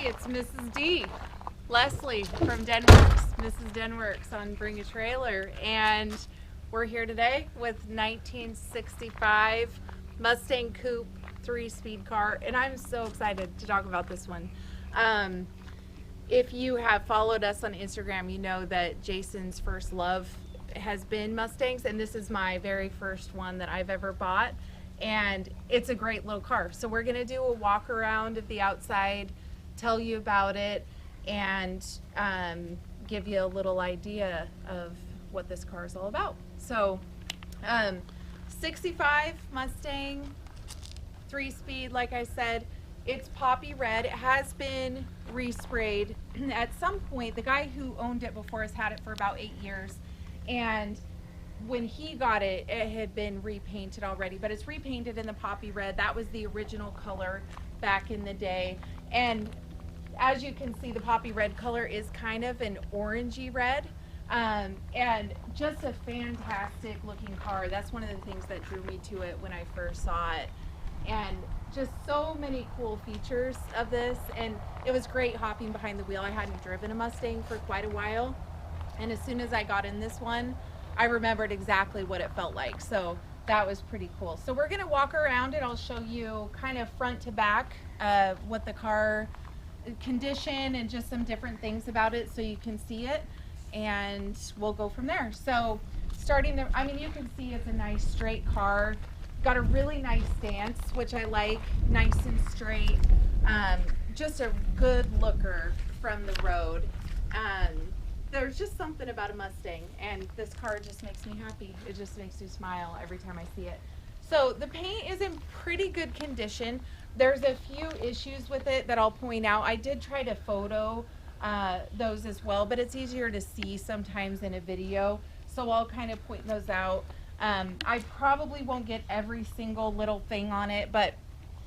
it's Mrs. D. Leslie from Denworks, Mrs. Denworks on Bring a Trailer, and we're here today with 1965 Mustang Coupe 3-speed car, and I'm so excited to talk about this one. If you have followed us on Instagram, you know that Jason's first love has been Mustangs, and this is my very first one that I've ever bought, and it's a great little car. So we're gonna do a walk around of the outside, tell you about it, and give you a little idea of what this car is all about. So 65 Mustang 3-speed, like I said, it's poppy red. It has been resprayed. At some point, the guy who owned it before us had it for about 8 years, and when he got it, it had been repainted already, but it's repainted in the poppy red. That was the original color back in the day. And as you can see, the poppy red color is kind of an orangey red, and just a fantastic looking car. That's one of the things that drew me to it when I first saw it. And just so many cool features of this, and it was great hopping behind the wheel. I hadn't driven a Mustang for quite a while, and as soon as I got in this one, I remembered exactly what it felt like. So that was pretty cool. So we're gonna walk around and I'll show you kind of front to back what the car condition and just some different things about it so you can see it, and we'll go from there. So starting there, I mean, you can see it's a nice straight car. Got a really nice stance, which I like, nice and straight. Just a good looker from the road. There's just something about a Mustang, and this car just makes me happy. It just makes me smile every time I see it. So the paint is in pretty good condition. There's a few issues with it that I'll point out. I did try to photo those as well, but it's easier to see sometimes in a video, so I'll kind of point those out. I probably won't get every single little thing on it, but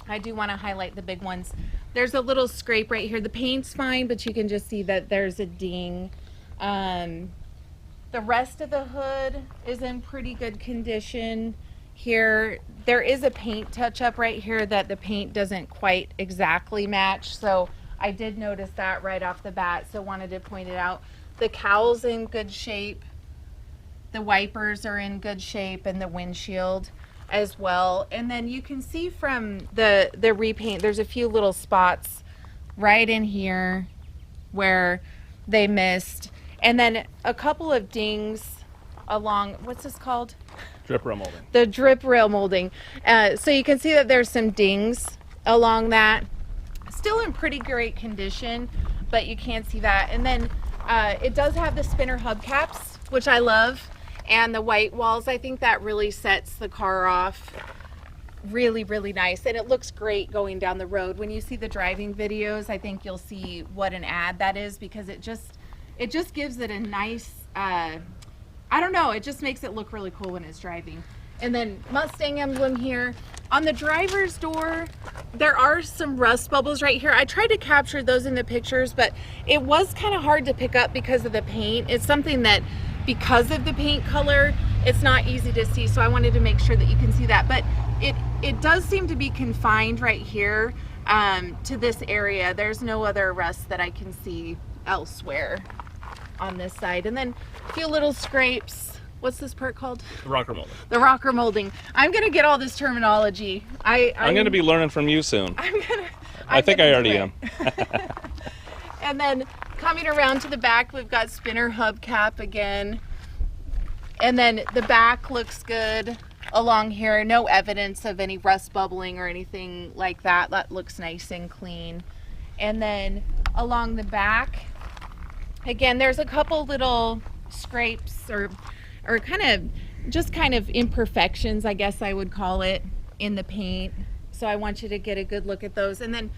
I do want to highlight the big ones. There's a little scrape right here. The paint's fine, but you can just see that there's a ding. The rest of the hood is in pretty good condition. Here, there is a paint touch-up right here that the paint doesn't quite exactly match, so I did notice that right off the bat, so wanted to point it out. The cowl's in good shape. The wipers are in good shape, and the windshield as well. And then you can see from the repaint, there's a few little spots right in here where they missed. And then a couple of dings along, what's this called? Drip rail molding. The drip rail molding. So you can see that there's some dings along that. Still in pretty great condition, but you can't see that. And then it does have the spinner hubcaps, which I love. And the white walls, I think that really sets the car off really, really nice. And it looks great going down the road. When you see the driving videos, I think you'll see what an ad that is, because it just gives it a nice, I don't know, it just makes it look really cool when it's driving. And then Mustang emblem here. On the driver's door, there are some rust bubbles right here. I tried to capture those in the pictures, but it was kind of hard to pick up because of the paint. It's something that, because of the paint color, it's not easy to see, so I wanted to make sure that you can see that. But it does seem to be confined right here to this area. There's no other rust that I can see elsewhere on this side. And then a few little scrapes. What's this part called? The rocker molding. The rocker molding. I'm gonna get all this terminology. I'm gonna be learning from you soon. I think I already am. And then coming around to the back, we've got spinner hubcap again. And then the back looks good along here. No evidence of any rust bubbling or anything like that. That looks nice and clean. And then along the back, again, there's a couple little scrapes or kind of imperfections, I guess I would call it, in the paint. So I want you to get a good look at those. And then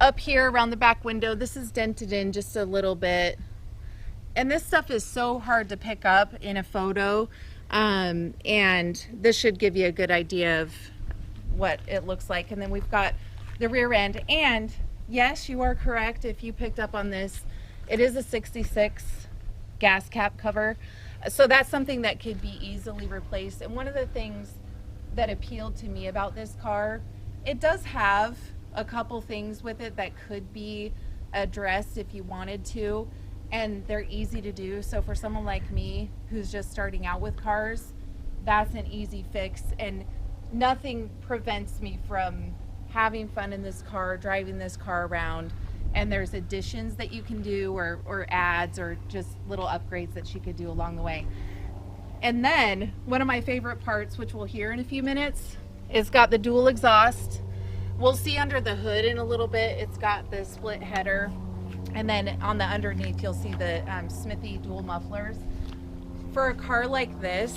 up here around the back window, this is dented in just a little bit. And this stuff is so hard to pick up in a photo. And this should give you a good idea of what it looks like. And then we've got the rear end. And yes, you are correct. If you picked up on this, it is a 66 gas cap cover. So that's something that could be easily replaced. And one of the things that appealed to me about this car, it does have a couple things with it that could be addressed if you wanted to, and they're easy to do. So for someone like me who's just starting out with cars, that's an easy fix, and nothing prevents me from having fun in this car, driving this car around. And there's additions that you can do, or adds, or just little upgrades that she could do along the way. And then one of my favorite parts, which we'll hear in a few minutes, is got the dual exhaust. We'll see under the hood in a little bit. It's got the split header, and then on the underneath you'll see the Smithy dual mufflers. For a car like this,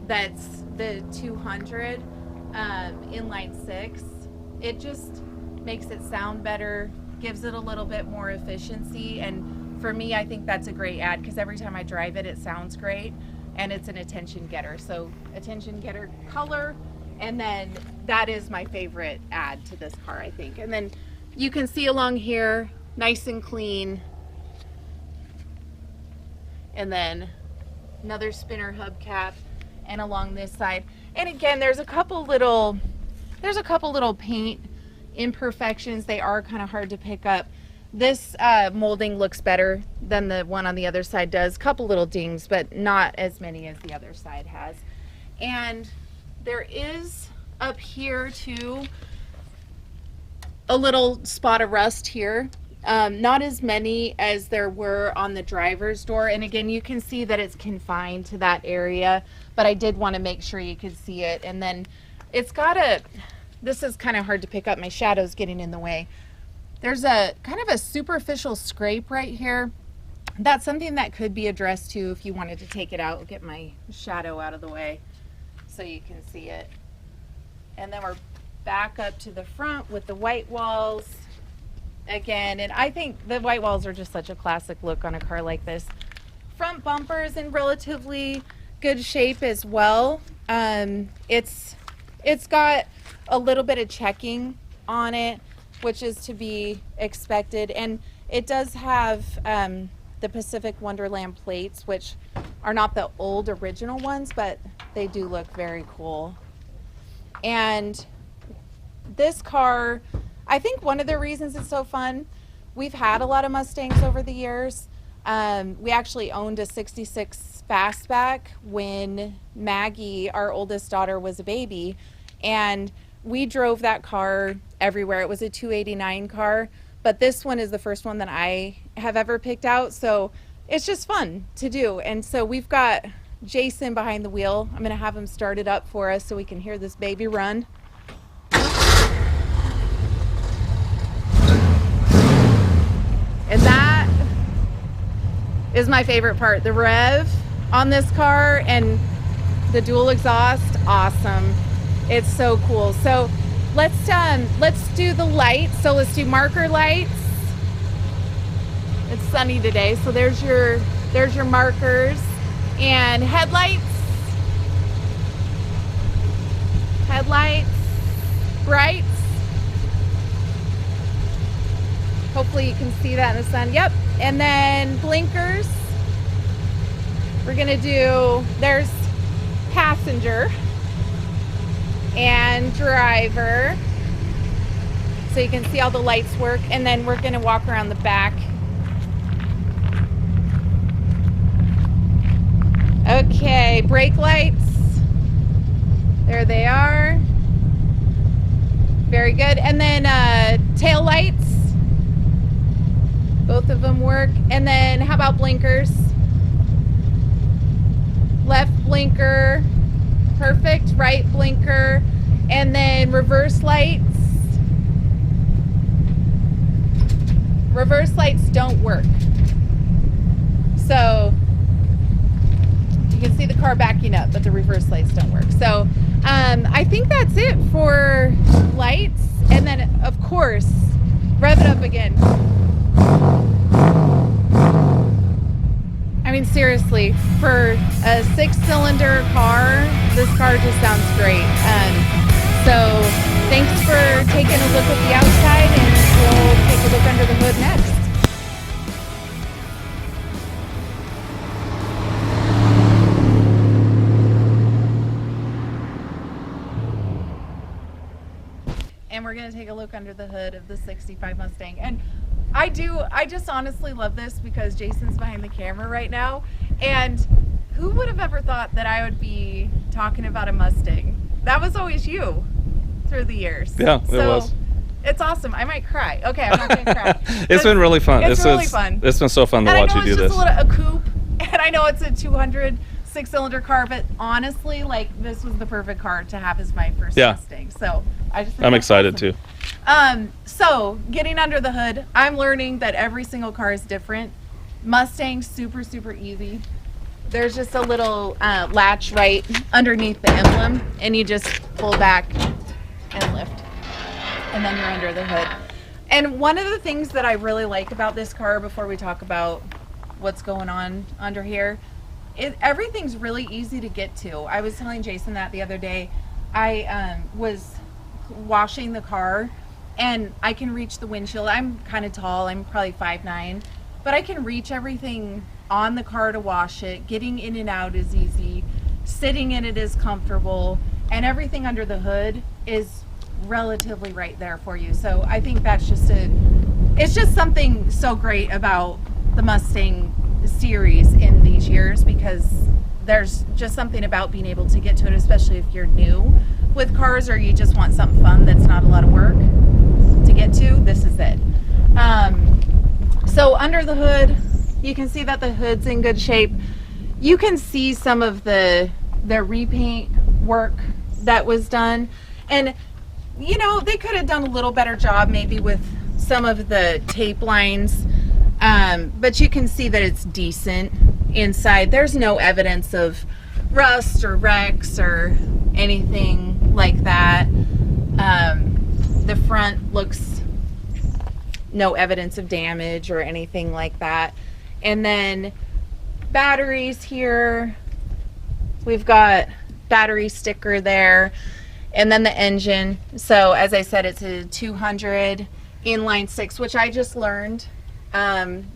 that's the 200 inline 6, it just makes it sound better, gives it a little bit more efficiency, and for me, I think that's a great add, because every time I drive it, it sounds great, and it's an attention getter. So attention getter color, and then that is my favorite add to this car, I think. And then you can see along here, nice and clean, and then another spinner hubcap, and along this side. And again, there's a couple little paint imperfections. They are kind of hard to pick up. This molding looks better than the one on the other side does. Couple little dings, but not as many as the other side has. And there is up here too a little spot of rust here. Not as many as there were on the driver's door. And again, you can see that it's confined to that area, but I did want to make sure you could see it. And then it's got this is kind of hard to pick up. My shadow's getting in the way. There's a kind of a superficial scrape right here. That's something that could be addressed too if you wanted to take it out. I'll get my shadow out of the way so you can see it. And then we're back up to the front with the white walls again. And I think the white walls are just such a classic look on a car like this. Front bumper is in relatively good shape as well. It's got a little bit of checking on it, which is to be expected, and it does have the Pacific Wonderland plates, which are not the old original ones, but they do look very cool. And this car, I think one of the reasons it's so fun, we've had a lot of Mustangs over the years. We actually owned a 66 Fastback when Maggie, our oldest daughter, was a baby, and we drove that car everywhere. It was a 289 car, but this one is the first one that I have ever picked out, so it's just fun to do. And so we've got Jason behind the wheel. I'm gonna have him start it up for us so we can hear this baby run. And that is my favorite part, the rev on this car and the dual exhaust. Awesome. It's so cool. So let's do the lights. So let's do marker lights. It's sunny today, so there's your markers. And headlights, brights. Hopefully you can see that in the sun. Yep. And then blinkers. We're gonna do, there's passenger and driver, so you can see all the lights work. And then we're gonna walk around the back. Okay, brake lights, there they are, very good. And then tail lights, both of them work. And then how about blinkers? Left blinker, perfect. Right blinker. And then reverse lights. Reverse lights don't work, so you can see the car backing up, but the reverse lights don't work. So I think that's it for lights. And then of course, rev it up again. I mean, seriously, for a 6-cylinder car, this car just sounds great. So thanks for taking a look at the outside, and we'll take a look under the hood next. and we're going to take a look under the hood of the 65 Mustang. And I just honestly love this because Jason's behind the camera right now, and who would have ever thought that I would be talking about a Mustang? That was always you through the years. Yeah, it was. It's awesome. I might cry. Okay, I'm not going to cry. It's been really fun. It's really fun. It's been so fun to watch you do this. And I know it's just a coupe, and I know it's a 200 6-cylinder car, but honestly, like, this was the perfect car to have as my first Mustang. So I'm excited too. So getting under the hood, I'm learning that every single car is different. Mustang's super, super easy. There's just a little latch right underneath the emblem, and you just pull back and lift, and then you're under the hood. And one of the things that I really like about this car, before we talk about what's going on under here, everything's really easy to get to. I was telling Jason that the other day. I was washing the car, and I can reach the windshield. I'm kind of tall. I'm probably 5'9", but I can reach everything on the car to wash it. Getting in and out is easy. Sitting in it is comfortable, and everything under the hood is relatively right there for you. So I think that's it's just something so great about the Mustang series in these years, because there's just something about being able to get to it, especially if you're new with cars or you just want something fun that's not a lot of work to get to. This is it. So under the hood, you can see that the hood's in good shape. You can see some of the repaint work that was done, and you know, they could have done a little better job maybe with some of the tape lines. But you can see that it's decent inside. There's no evidence of rust or wrecks or anything like that. The front looks no evidence of damage or anything like that. And then batteries here. We've got battery sticker there. And then the engine. So as I said, it's a 200 inline 6, which I just learned.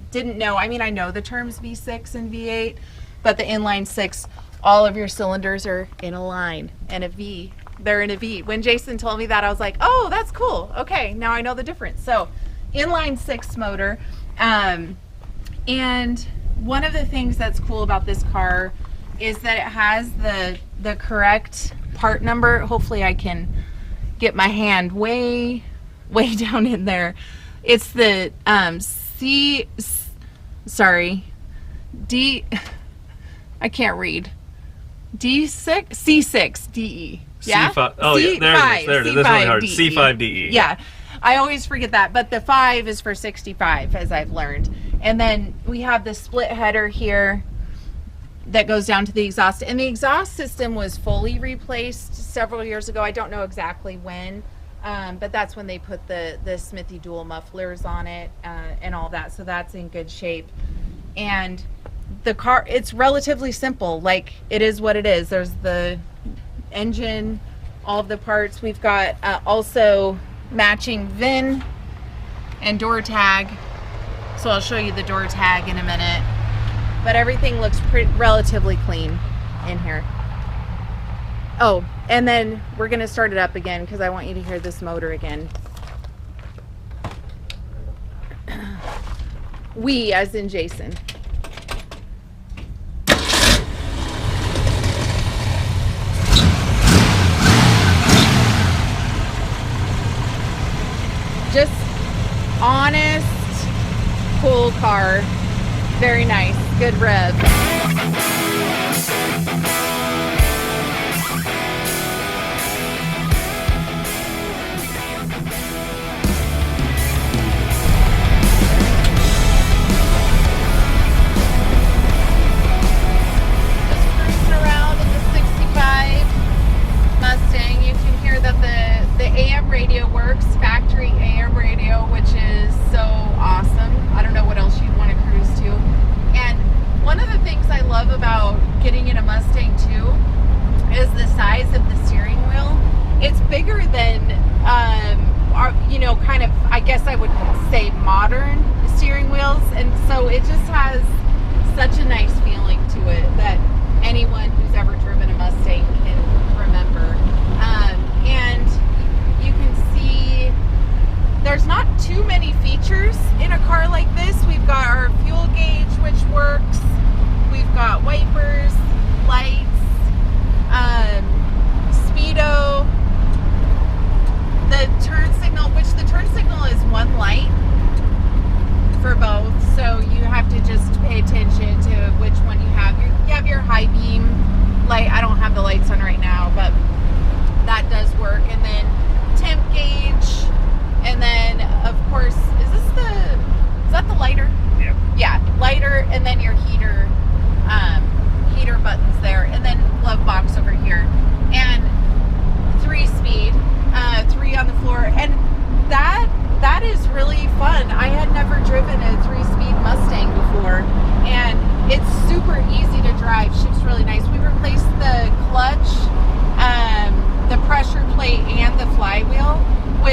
Didn't know. I mean, I know the terms V6 and V8, but the inline 6, all of your cylinders are in a line, and a V, they're in a V. When Jason told me that, I was like, oh, that's cool. Okay, now I know the difference. So inline 6 motor. And one of the things that's cool about this car is that it has the correct part number. Hopefully I can get my hand way down in there. It's the I can't read. C6 DE. Yeah? C5. Oh, yeah, there it is. That's really hard. C5 DE. Yeah. I always forget that, but the 5 is for 65, as I've learned. And then we have the split header here that goes down to the exhaust. And the exhaust system was fully replaced several years ago. I don't know exactly when, but that's when they put the Smithy dual mufflers on it and all that. So that's in good shape. And the car, it's relatively simple. Like, it is what it is. There's the engine, all of the parts. We've got also matching VIN and door tag. So I'll show you the door tag in a minute. But everything looks relatively clean in here. Oh, and then we're going to start it up again because I want you to hear this motor again. We, as in Jason. Just honest, cool car. Very nice. Good rev. Mustang, you can hear that the AM radio works, factory AM radio, which is so awesome. I don't know what else you'd want to cruise to. And one of the things I love about getting in a Mustang too is the size of the steering wheel. It's bigger than, you know, kind of, I guess I would say modern steering wheels. And so it just has such a nice feeling to it that anyone who's ever driven a Mustang can remember. And you can see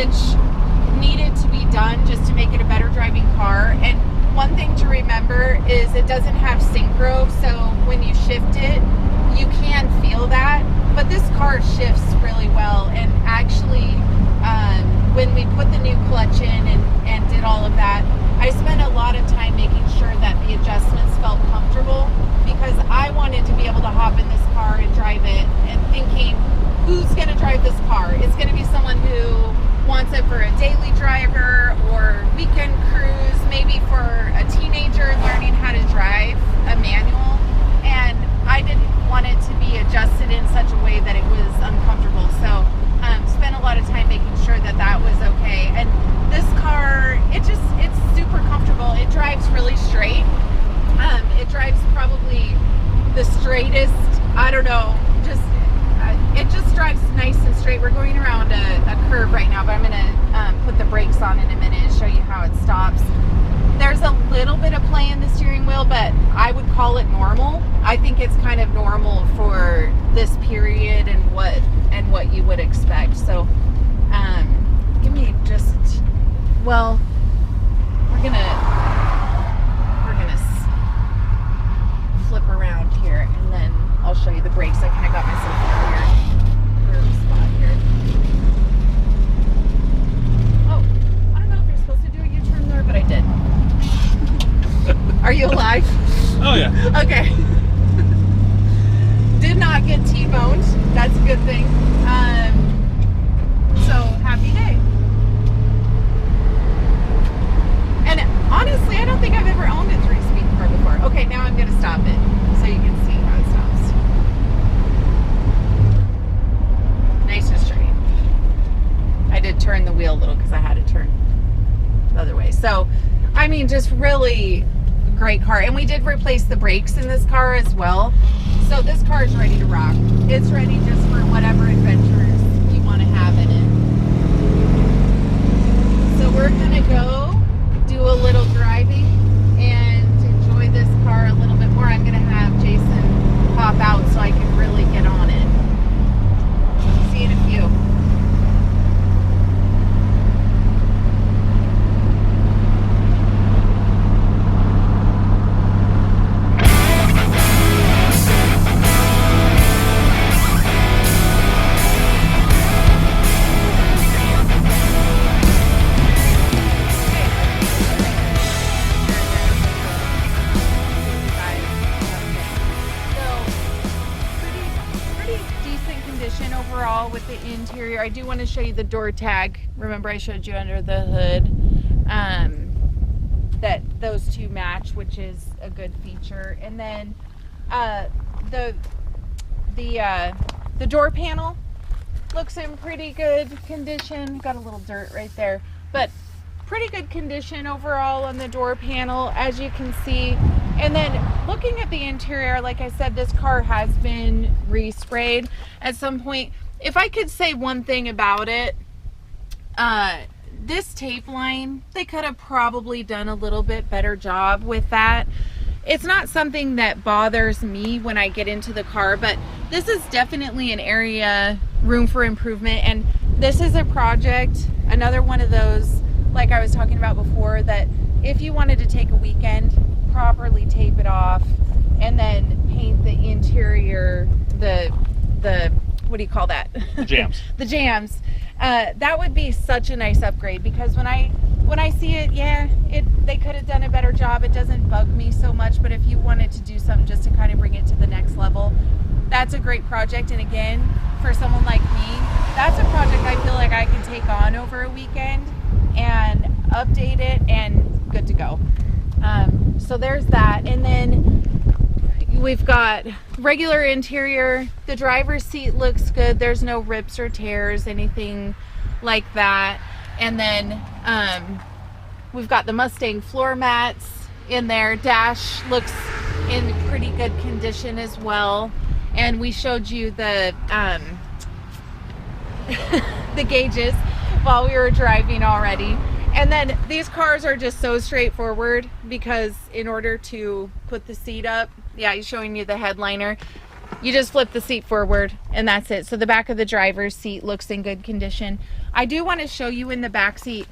which needed to be done just to make it a better driving car. And one thing to remember is it doesn't have synchro, so when you shift it, you can feel that. But this car shifts really well, and actually, when we put the new clutch in and did all of that, I spent a lot of time making sure that the adjustments felt comfortable, because I wanted to be able to hop in this car and drive it and thinking, who's going to drive this car? It's going to be someone who wants it for a daily driver or weekend cruise, maybe for a teenager learning how to drive a manual. And I didn't want it to be adjusted in such a way that it was uncomfortable. So spent a lot of time making sure that that was okay. And this car, it's super comfortable. It drives really straight. It drives probably the straightest, I don't know, it just drives nice and straight. We're going around a curve right now, but I'm going to put the brakes on in a minute and show you how it stops. There's a little bit of play in the steering wheel, but I would call it normal. I think it's kind of normal for this period and what you would expect. So give me just, well, we're gonna flip around here and then I'll show you the brakes. I kind of got myself in a weird spot here. Oh, I don't know if you're supposed to do a U-turn there, but I did. Are you alive? Oh yeah. Okay. Did not get T-boned. That's a good thing. So happy day. And honestly, I don't think I've ever owned a 3-speed car before. Okay, now I'm gonna stop it so you can see how it stops. Nice and straight. I did turn the wheel a little because I had to turn the other way. So, I mean, just really great car. And we did replace the brakes in this car as well. So this car is ready to rock. It's ready just for whatever adventures you want to have in it. So we're gonna go do a little driving and enjoy this car a little bit more. I'm gonna have Jason pop out so I can really get on it. See you in a few. Overall with the interior. I do want to show you the door tag. Remember I showed you under the hood that those two match, which is a good feature. And then the door panel looks in pretty good condition. Got a little dirt right there, but pretty good condition overall on the door panel, as you can see. And then looking at the interior, like I said, this car has been resprayed at some point. If I could say one thing about it, this tape line, they could have probably done a little bit better job with that. It's not something that bothers me when I get into the car, but this is definitely an area, room for improvement. And this is a project, another one of those, like I was talking about before, that if you wanted to take a weekend, properly tape it off, and then paint the interior, the what do you call that? The jams. The jams. That would be such a nice upgrade, because when I see it, yeah, they could have done a better job. It doesn't bug me so much, but if you wanted to do something just to kind of bring it to the next level, that's a great project. And again, for someone like me, that's a project I feel like I can take on over a weekend and update it and good to go. So there's that. And then we've got regular interior. The driver's seat looks good. There's no rips or tears, anything like that. And then we've got the Mustang floor mats in there. Dash looks in pretty good condition as well. And we showed you the the gauges while we were driving already. And then these cars are just so straightforward, because in order to put the seat up, yeah, he's showing you the headliner. You just flip the seat forward and that's it. So the back of the driver's seat looks in good condition. I do want to show you in the back seat.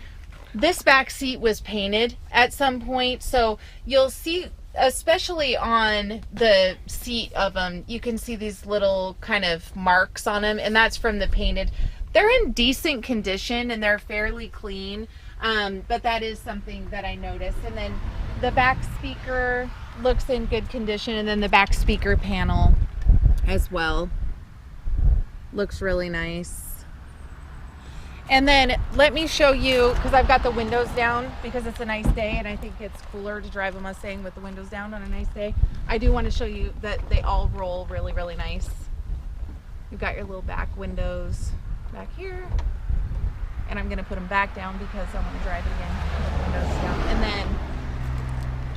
This back seat was painted at some point, so you'll see, especially on the seat of them, you can see these little kind of marks on them, and that's from the painted. They're in decent condition and they're fairly clean, but that is something that I noticed. And then the back speaker looks in good condition, and then the back speaker panel as well looks really nice. And then let me show you, because I've got the windows down because it's a nice day and I think it's cooler to drive a Mustang with the windows down on a nice day. I do want to show you that they all roll really, really nice. You've got your little back windows back here, and I'm going to put them back down because I want to drive it again. Put the windows down. And then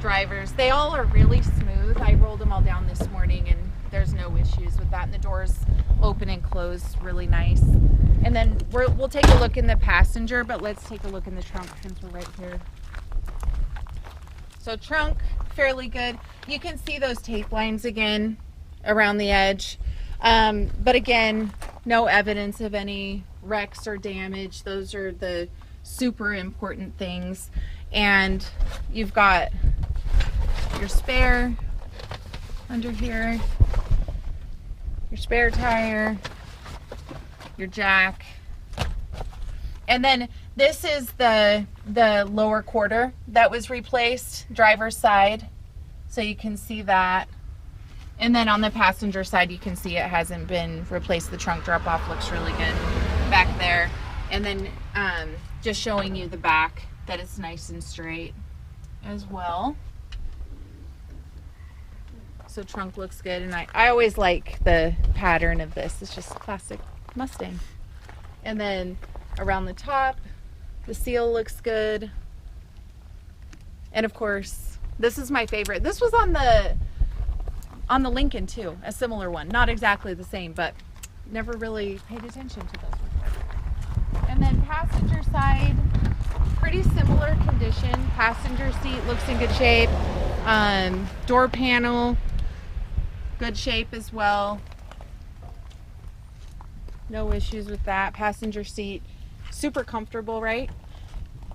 drivers, they all are really smooth. I rolled them all down this morning and there's no issues with that, and the doors open and close really nice. And then we'll take a look in the passenger, but let's take a look in the trunk since we're right here. So trunk, fairly good. You can see those tape lines again around the edge, but again, no evidence of any wrecks or damage. Those are the super important things. And you've got your spare under here, your spare tire, your jack, and then this is the lower quarter that was replaced, driver's side, so you can see that. And then on the passenger side, you can see it hasn't been replaced. The trunk drop off looks really good back there. And then just showing you the back, that it's nice and straight as well. So trunk looks good, and I always like the pattern of this. It's just classic Mustang. And then around the top, the seal looks good. And of course, this is my favorite. This was on the Lincoln too, a similar one. Not exactly the same, but never really paid attention to those before. And then passenger side, pretty similar condition. Passenger seat looks in good shape. Door panel, good shape as well. No issues with that. Passenger seat, super comfortable, right?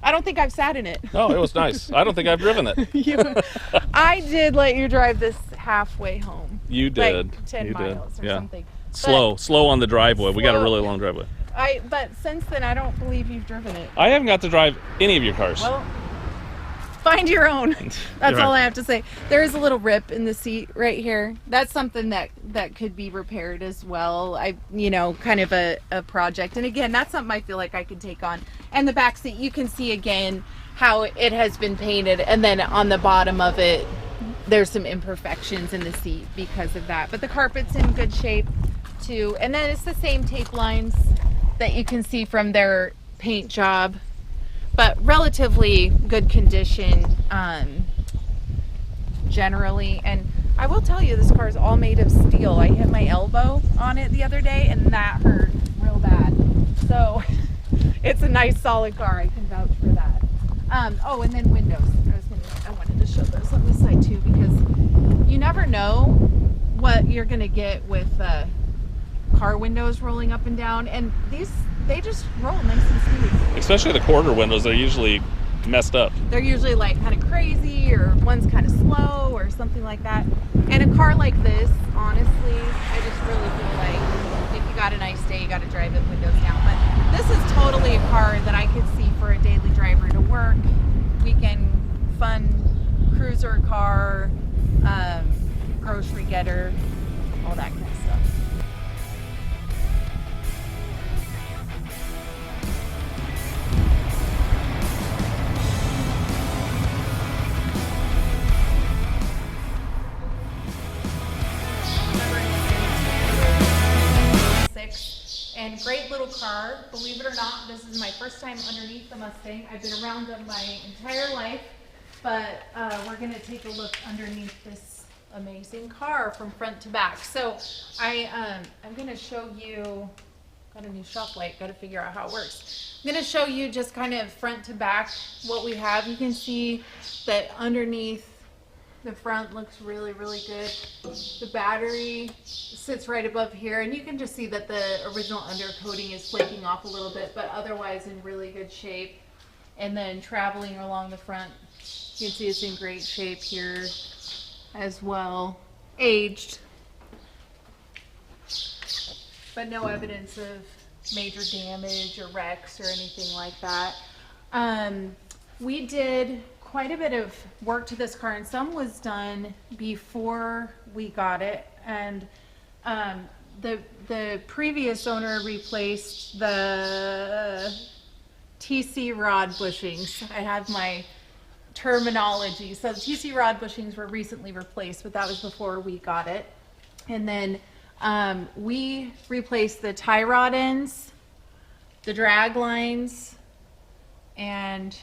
I don't think I've sat in it. No, it was nice. I don't think I've driven it. I did let you drive this halfway home. You did. Like 10 you miles did. or Yeah. something. Slow on the driveway. We got a Slow. really long driveway. But since then, I don't believe you've driven it. I haven't got to drive any of your cars. Well, find your own. That's Right. all I have to say. There is a little rip in the seat right here. That's something that could be repaired as well. Kind of a project. And again, that's something I feel like I could take on. And the back seat, you can see again how it has been painted, and then on the bottom of it, there's some imperfections in the seat because of that. But the carpet's in good shape too. And then it's the same tape lines that you can see from their paint job, but relatively good condition generally. And I will tell you, this car is all made of steel. I hit my elbow on it the other day and that hurt real bad. So it's a nice solid car. I can vouch for that. Oh, and then windows. I wanted to show those on this side too, because you never know what you're gonna get with car windows rolling up and down, and they just roll nice and smooth. Especially the quarter windows, they're usually messed up. They're usually like kind of crazy, or one's kind of slow or something like that. And a car like this, honestly, I just really feel like if you got a nice day, you got to drive it windows down. But this is totally a car that I could see for a daily driver to work, weekend fun cruiser car, grocery getter, all that kind of stuff. And great little car. Believe it or not, this is my first time underneath the Mustang. I've been around them my entire life, but we're gonna take a look underneath this amazing car from front to back. So I'm gonna show you, got a new shop light, gotta figure out how it works. I'm gonna show you just kind of front to back what we have. You can see that underneath The front looks really, really good. The battery sits right above here, and you can just see that the original undercoating is flaking off a little bit, but otherwise in really good shape. And then traveling along the front, you can see it's in great shape here as well. Aged, but no evidence of major damage or wrecks or anything like that. We did quite a bit of work to this car, and some was done before we got it. And the previous owner replaced the TC rod bushings. I have my terminology. So the TC rod bushings were recently replaced, but that was before we got it. And then we replaced the tie rod ends, the drag lines, and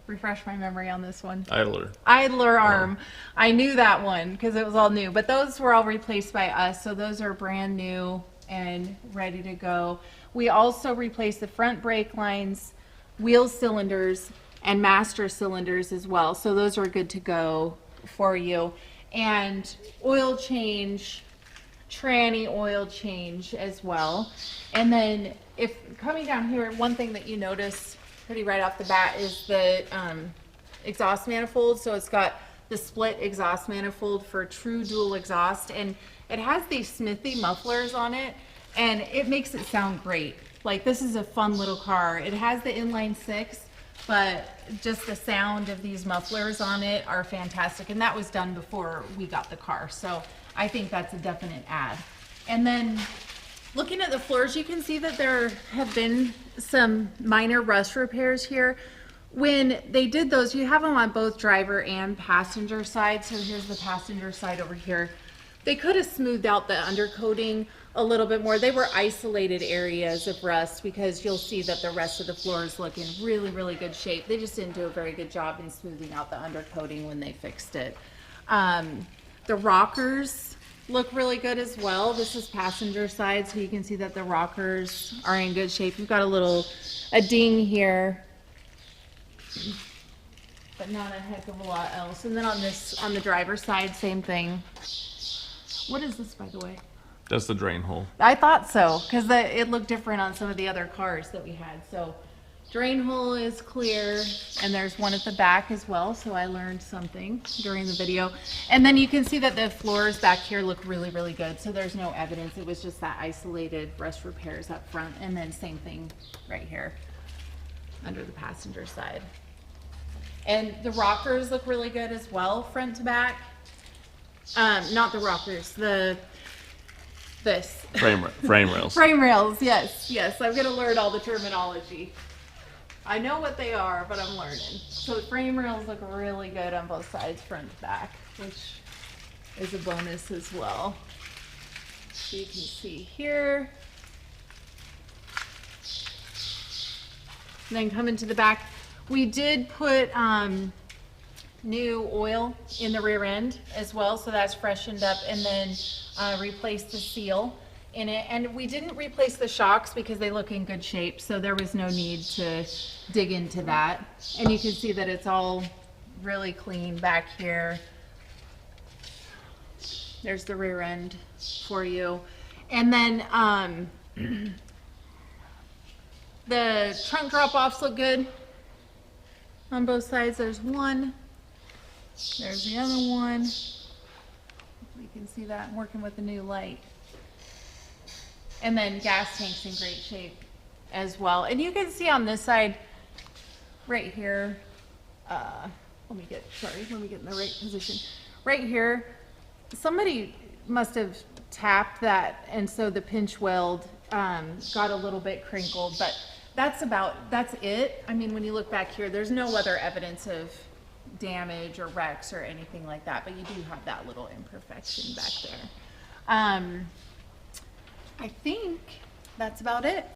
refresh my memory on this one. Idler arm. I knew that one because it was all new, but those were all replaced by us. So those are brand new and ready to go. We also replaced the front brake lines, wheel cylinders, and master cylinders as well. So those are good to go for you. And oil change, tranny oil change as well. And then if coming down here, one thing that you notice pretty right off the bat is the exhaust manifold. So it's got the split exhaust manifold for true dual exhaust, and it has these Smithy mufflers on it, and it makes it sound great. Like, this is a fun little car. It has the inline six, but just the sound of these mufflers on it are fantastic, and that was done before we got the car. So I think that's a definite add. And then looking at the floors, you can see that there have been some minor rust repairs here. When they did those, you have them on both driver and passenger side. So here's the passenger side over here. They could have smoothed out the undercoating a little bit more. They were isolated areas of rust, because you'll see that the rest of the floors look in really, really good shape. They just didn't do a very good job in smoothing out the undercoating when they fixed it. The rockers look really good as well. This is passenger side, so you can see that the rockers are in good shape. You've got a ding here, but not a heck of a lot else. And then on the driver's side, same thing. What is this, by the way? That's the drain hole. I thought so, because it looked different on some of the other cars that we had. So drain hole is clear, and there's one at the back as well, so I learned something during the video. And then you can see that the floors back here look really, really good, so there's no evidence. It was just that isolated rust repairs up front, and then same thing right here under the passenger side. And the rockers look really good as well, front to back. Not the rockers, Frame rails. Frame rails, yes. I'm gonna learn all the terminology. I know what they are, but I'm learning. So the frame rails look really good on both sides, front to back, which is a bonus as well. So you can see here. And then coming to the back, we did put new oil in the rear end as well, so that's freshened up, and then replaced the seal in it. And we didn't replace the shocks because they look in good shape, so there was no need to dig into that. And you can see that it's all really clean back here. There's the rear end for you. And then the trunk drop-offs look good on both sides. There's one. There's the other one. You can see that I'm working with a new light. And then gas tank's in great shape as well. And you can see on this side right here, let me get in the right position. Right here, somebody must have tapped that, and so the pinch weld got a little bit crinkled, but that's it. I mean, when you look back here, there's no other evidence of damage or wrecks or anything like that, but you do have that little imperfection back there. I think that's about it.